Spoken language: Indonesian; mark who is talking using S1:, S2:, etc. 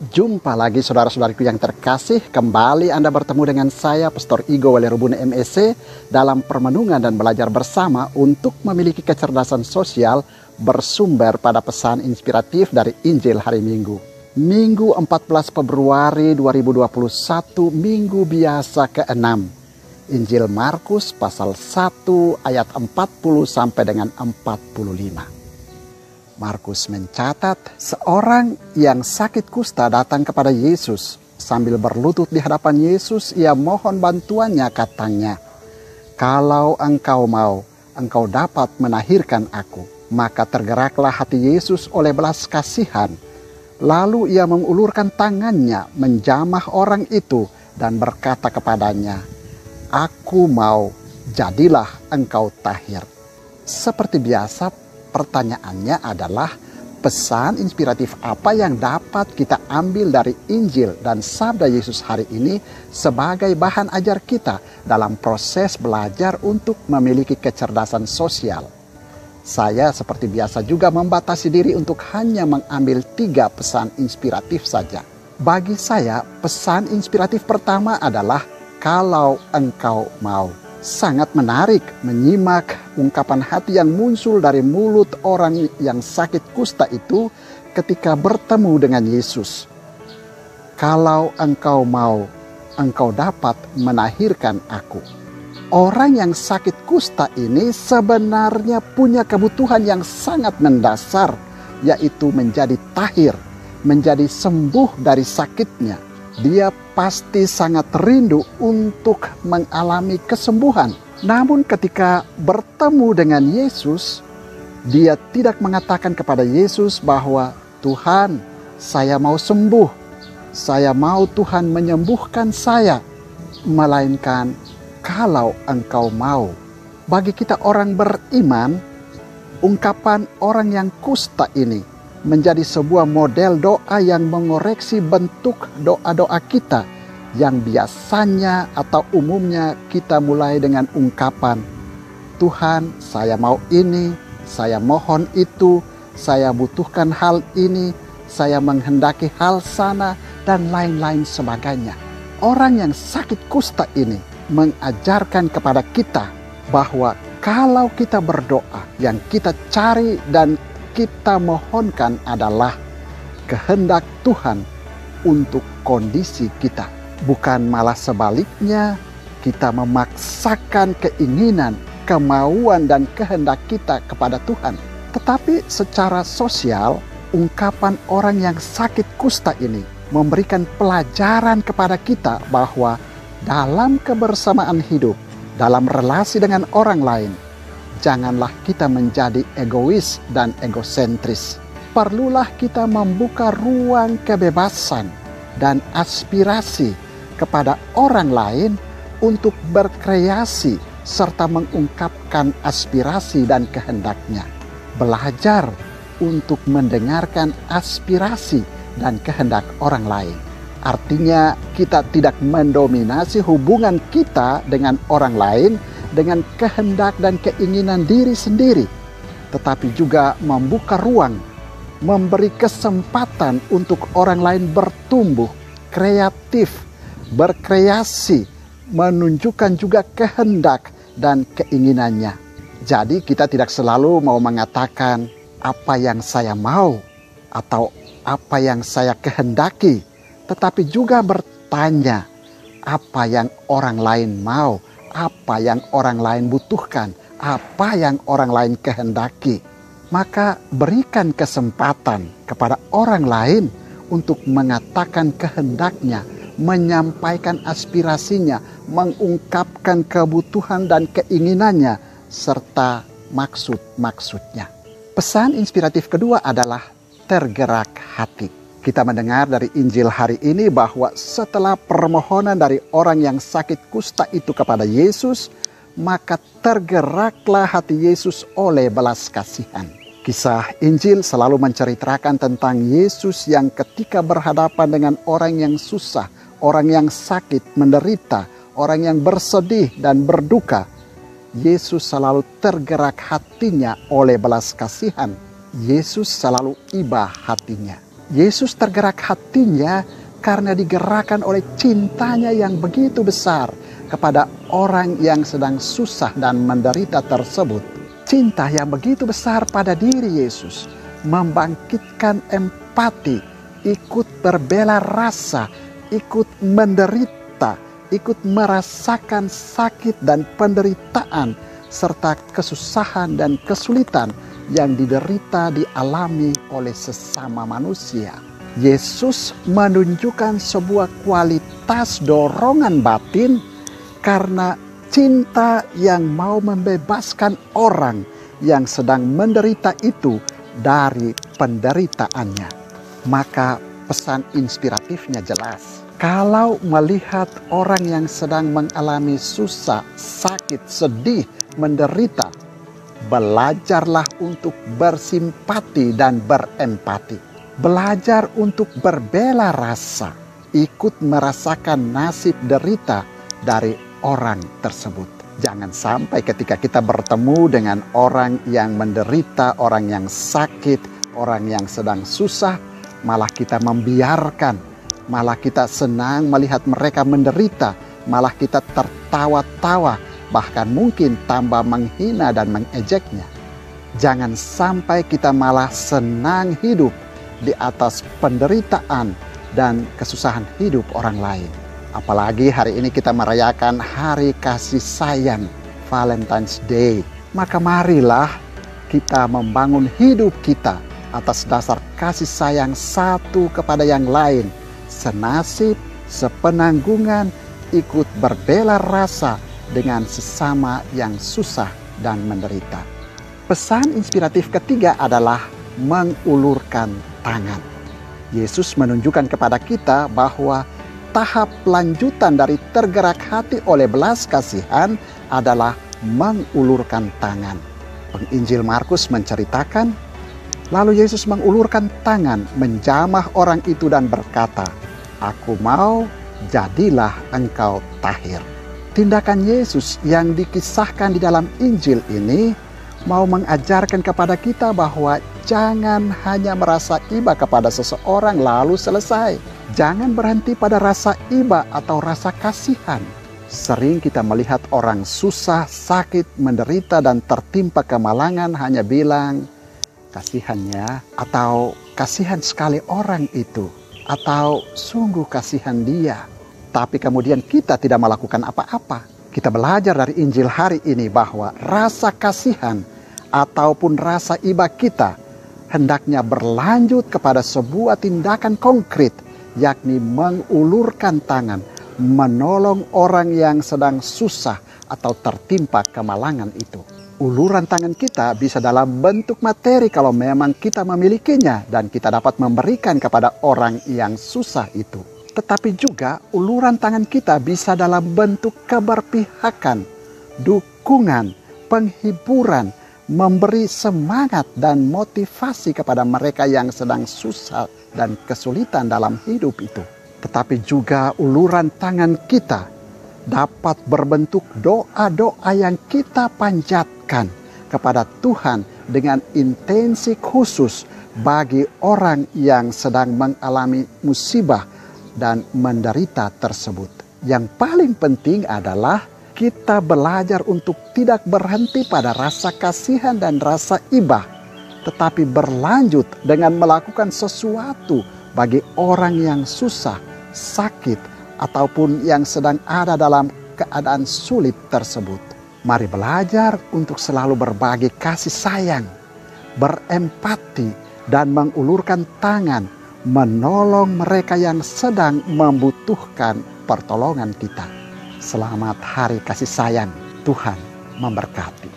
S1: Jumpa lagi saudara-saudariku yang terkasih, kembali Anda bertemu dengan saya, Pastor Igo Walerubune MEC, dalam permenungan dan belajar bersama untuk memiliki kecerdasan sosial bersumber pada pesan inspiratif dari Injil hari Minggu. Minggu 14 Februari 2021, Minggu biasa ke-6. Injil Markus pasal 1 ayat 40 sampai dengan 45. Markus mencatat, seorang yang sakit kusta datang kepada Yesus. Sambil berlutut di hadapan Yesus, ia mohon bantuannya, katanya, "Kalau engkau mau, engkau dapat menahirkan aku." Maka tergeraklah hati Yesus oleh belas kasihan. Lalu ia mengulurkan tangannya, menjamah orang itu, dan berkata kepadanya, "Aku mau, jadilah engkau tahir." Seperti biasa, pertanyaannya adalah pesan inspiratif apa yang dapat kita ambil dari Injil dan Sabda Yesus hari ini sebagai bahan ajar kita dalam proses belajar untuk memiliki kecerdasan sosial. Saya seperti biasa juga membatasi diri untuk hanya mengambil 3 pesan inspiratif saja. Bagi saya, pesan inspiratif pertama adalah kalau engkau mau. Sangat menarik menyimak ungkapan hati yang muncul dari mulut orang yang sakit kusta itu ketika bertemu dengan Yesus. Kalau engkau mau, engkau dapat menahirkan aku. Orang yang sakit kusta ini sebenarnya punya kebutuhan yang sangat mendasar, yaitu menjadi tahir, menjadi sembuh dari sakitnya. Dia pasti sangat rindu untuk mengalami kesembuhan. Namun ketika bertemu dengan Yesus, dia tidak mengatakan kepada Yesus bahwa, "Tuhan, saya mau sembuh. Saya mau Tuhan menyembuhkan saya." Melainkan, "Kalau engkau mau." Bagi kita orang beriman, ungkapan orang yang kusta ini menjadi sebuah model doa yang mengoreksi bentuk doa-doa kita yang biasanya atau umumnya kita mulai dengan ungkapan, "Tuhan, saya mau ini, saya mohon itu, saya butuhkan hal ini, saya menghendaki hal sana," dan lain-lain sebagainya. Orang yang sakit kusta ini mengajarkan kepada kita bahwa kalau kita berdoa, yang kita cari dan kita mohonkan adalah kehendak Tuhan untuk kondisi kita. Bukan malah sebaliknya, kita memaksakan keinginan, kemauan, dan kehendak kita kepada Tuhan. Tetapi secara sosial, ungkapan orang yang sakit kusta ini memberikan pelajaran kepada kita bahwa dalam kebersamaan hidup, dalam relasi dengan orang lain, janganlah kita menjadi egois dan egosentris. Perlulah kita membuka ruang kebebasan dan aspirasi kepada orang lain untuk berkreasi serta mengungkapkan aspirasi dan kehendaknya. Belajar untuk mendengarkan aspirasi dan kehendak orang lain. Artinya kita tidak mendominasi hubungan kita dengan orang lain dengan kehendak dan keinginan diri sendiri, tetapi juga membuka ruang, memberi kesempatan untuk orang lain bertumbuh, kreatif, berkreasi, menunjukkan juga kehendak dan keinginannya. Jadi kita tidak selalu mau mengatakan apa yang saya mau atau apa yang saya kehendaki, tetapi juga bertanya apa yang orang lain mau, apa yang orang lain butuhkan, apa yang orang lain kehendaki. Maka berikan kesempatan kepada orang lain untuk mengatakan kehendaknya, menyampaikan aspirasinya, mengungkapkan kebutuhan dan keinginannya, serta maksud-maksudnya. Pesan inspiratif kedua adalah tergerak hati. Kita mendengar dari Injil hari ini bahwa setelah permohonan dari orang yang sakit kusta itu kepada Yesus, maka tergeraklah hati Yesus oleh belas kasihan. Kisah Injil selalu menceritakan tentang Yesus yang ketika berhadapan dengan orang yang susah, orang yang sakit, menderita, orang yang bersedih dan berduka, Yesus selalu tergerak hatinya oleh belas kasihan. Yesus selalu iba hatinya. Yesus tergerak hatinya karena digerakkan oleh cintanya yang begitu besar kepada orang yang sedang susah dan menderita tersebut. Cinta yang begitu besar pada diri Yesus membangkitkan empati, ikut berbela rasa, ikut menderita, ikut merasakan sakit dan penderitaan serta kesusahan dan kesulitan yang dialami oleh sesama manusia. Yesus menunjukkan sebuah kualitas dorongan batin karena cinta yang mau membebaskan orang yang sedang menderita itu dari penderitaannya. Maka pesan inspiratifnya jelas. Kalau melihat orang yang sedang mengalami susah, sakit, sedih, menderita, belajarlah untuk bersimpati dan berempati. Belajar untuk berbela rasa, ikut merasakan nasib derita dari orang tersebut. Jangan sampai ketika kita bertemu dengan orang yang menderita, orang yang sakit, orang yang sedang susah, malah kita membiarkan, malah kita senang melihat mereka menderita, malah kita tertawa-tawa, bahkan mungkin tambah menghina dan mengejeknya. Jangan sampai kita malah senang hidup di atas penderitaan dan kesusahan hidup orang lain. Apalagi hari ini kita merayakan hari kasih sayang, Valentine's Day. Maka marilah kita membangun hidup kita atas dasar kasih sayang satu kepada yang lain, senasib, sepenanggungan, ikut berbela rasa dengan sesama yang susah dan menderita. Pesan inspiratif ketiga adalah mengulurkan tangan. Yesus menunjukkan kepada kita bahwa tahap lanjutan dari tergerak hati oleh belas kasihan adalah mengulurkan tangan. Penginjil Markus menceritakan, lalu Yesus mengulurkan tangan, menjamah orang itu dan berkata, "Aku mau, jadilah engkau tahir." Tindakan Yesus yang dikisahkan di dalam Injil ini mau mengajarkan kepada kita bahwa jangan hanya merasa iba kepada seseorang lalu selesai. Jangan berhenti pada rasa iba atau rasa kasihan. Sering kita melihat orang susah, sakit, menderita, dan tertimpa kemalangan hanya bilang, "Kasihannya," atau "kasihan sekali orang itu," atau "sungguh kasihan dia." Tapi kemudian kita tidak melakukan apa-apa. Kita belajar dari Injil hari ini bahwa rasa kasihan ataupun rasa iba kita hendaknya berlanjut kepada sebuah tindakan konkret, yakni mengulurkan tangan, menolong orang yang sedang susah atau tertimpa kemalangan itu. Uluran tangan kita bisa dalam bentuk materi kalau memang kita memilikinya dan kita dapat memberikan kepada orang yang susah itu. Tetapi juga uluran tangan kita bisa dalam bentuk keberpihakan, dukungan, penghiburan, memberi semangat dan motivasi kepada mereka yang sedang susah dan kesulitan dalam hidup itu. Tetapi juga uluran tangan kita dapat berbentuk doa-doa yang kita panjatkan kepada Tuhan dengan intensi khusus bagi orang yang sedang mengalami musibah dan menderita tersebut. Yang paling penting adalah kita belajar untuk tidak berhenti pada rasa kasihan dan rasa iba, tetapi berlanjut dengan melakukan sesuatu bagi orang yang susah, sakit, ataupun yang sedang ada dalam keadaan sulit tersebut. Mari belajar untuk selalu berbagi kasih sayang, berempati, dan mengulurkan tangan menolong mereka yang sedang membutuhkan pertolongan kita. Selamat hari kasih sayang. Tuhan memberkati.